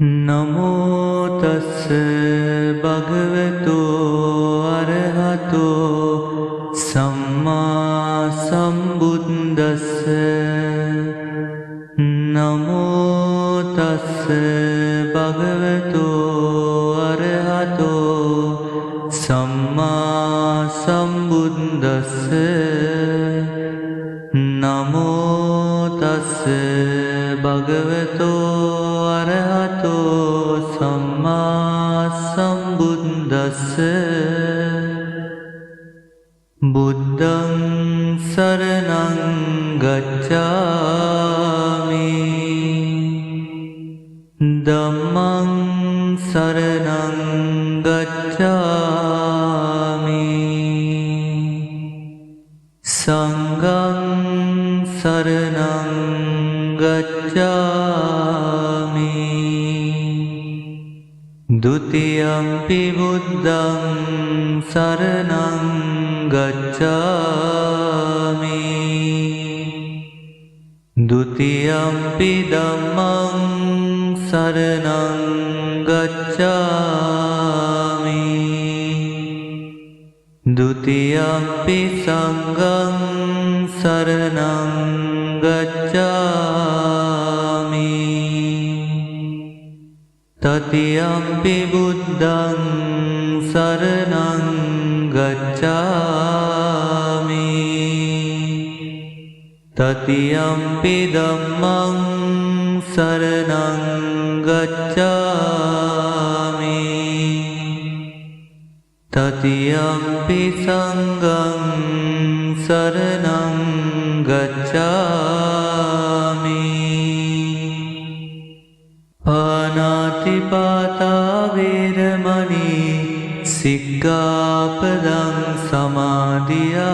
නමෝ තස්ස භගවතෝ අරහතෝ සම්මා සම්බුද්දස්ස. නමෝ තස්ස භගවතෝ අරහතෝ සම්මා සම්බුද්දස්ස. නමෝ තස්ස භගවතෝ අරහතෝ සම්මා සම්බුද්දස්ස. බුද්ධං සරණං ගච්ඡාමි. ධම්මං සරණං ගච්ඡාමි. සංඝං සරණං ගච්ඡාමි. ဒုတိယံ පි බුද්ධං සරණං ගච්ඡාමි. ဒုတိယံ පි ධම්මං සරණං ගච්ඡාමි. ဒုတိယံ පි සංඝං සරණං ගච්ඡාමි. තතියම්පි බුද්ධං සරණං ගච්ඡාමි. තතියම්පි ධම්මං සරණං ගච්ඡාමි. තතියම්පි සංඝං සරණං ගච්ඡාමි. පාණාතිපාතා වේරමණී සික්ඛාපදං සමාදියාමි.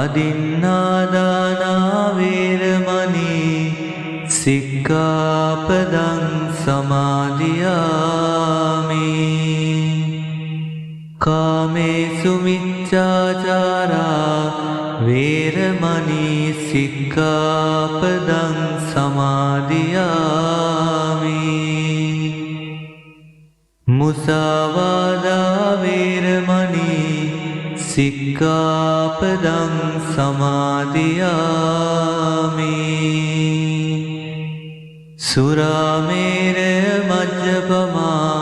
අදින්නාදානා වේරමණී සික්ඛාපදං සමාදියාමි. කාමේසු මිච්ඡාචාරා වේරමණී සික්ඛාපදං සමාදියාමි. මුසාවාදා වේරමණී සික්ඛාපදං සමාදියාමි. සුරාමේරය මජ්ජපමා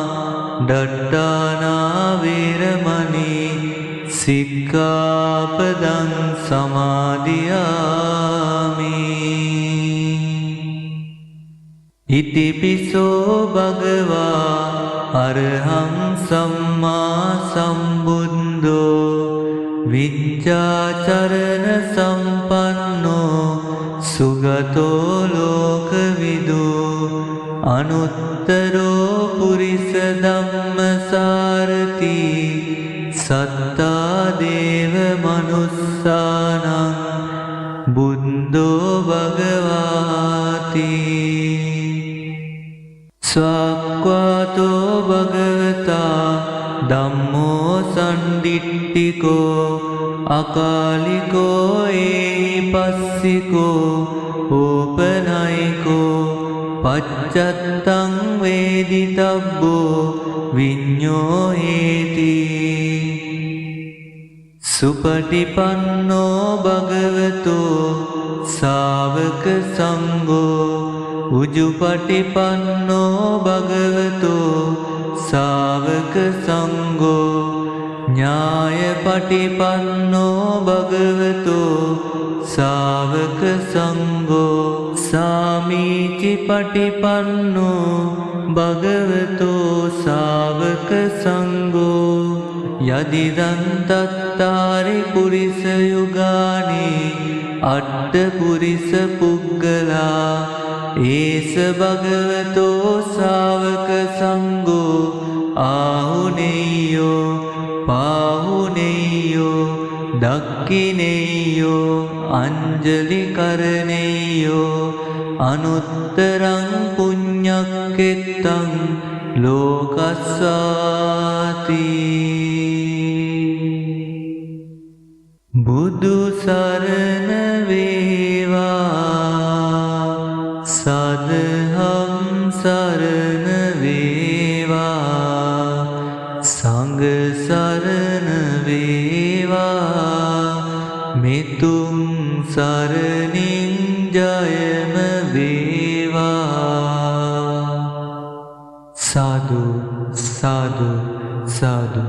ඩට්ඨානා වේරමණී සික්ඛාපදං සමාදියාමි. ඉතිපිසෝ භගවා අරහං සම්මා සම්බුද්ධෝ විඤ්ඤාචරණ සම්පන්නෝ සුගතෝ ලෝකවිදු අනුත්තරෝ පුරිස ධම්මසාරති සත්තා දේව මනුස්සානං බුද්ධෝ භගවාති. ස්වාක්ඛාතෝ භගවතා ධම්මෝ සම්දිට්ඨිකෝ අකාලිකෝ ඒහිපස්සිකෝ ඕපනයිකෝ පච්චත්තං වේදිතබ්බෝ විඤ්ඤෝ හේති. සුපටිපන්නෝ භගවතෝ ශාවක සංඝෝ උජුපටිපන්නෝ භගවතෝ ශාවක සංඝෝ ඥායපටිපන්නෝ භගවතෝ ශාවක සංඝෝ සාමීචිපටිපන්නෝ භගවතෝ ශාවක සංඝෝ යදිදං තත්තාරි පුරිස යුගානි අට්ඨ පුරිස පුග්ගලා ඒස භගවතෝ ශාවක සංඝෝ ආහුනේයෝ පාහුනේයෝ දක්ඛිනේයෝ අංජලි කරණේයෝ අනුත්තරං පුඤ්ඤක්ඛෙත්තං ලෝකස්සාති. බුදු සරණ වේවා සදහම් සරණ වේවා සංඝ සරණ වේවා මෙතුම් සරණින් ජයම වේවා සාදු සාදු සාදු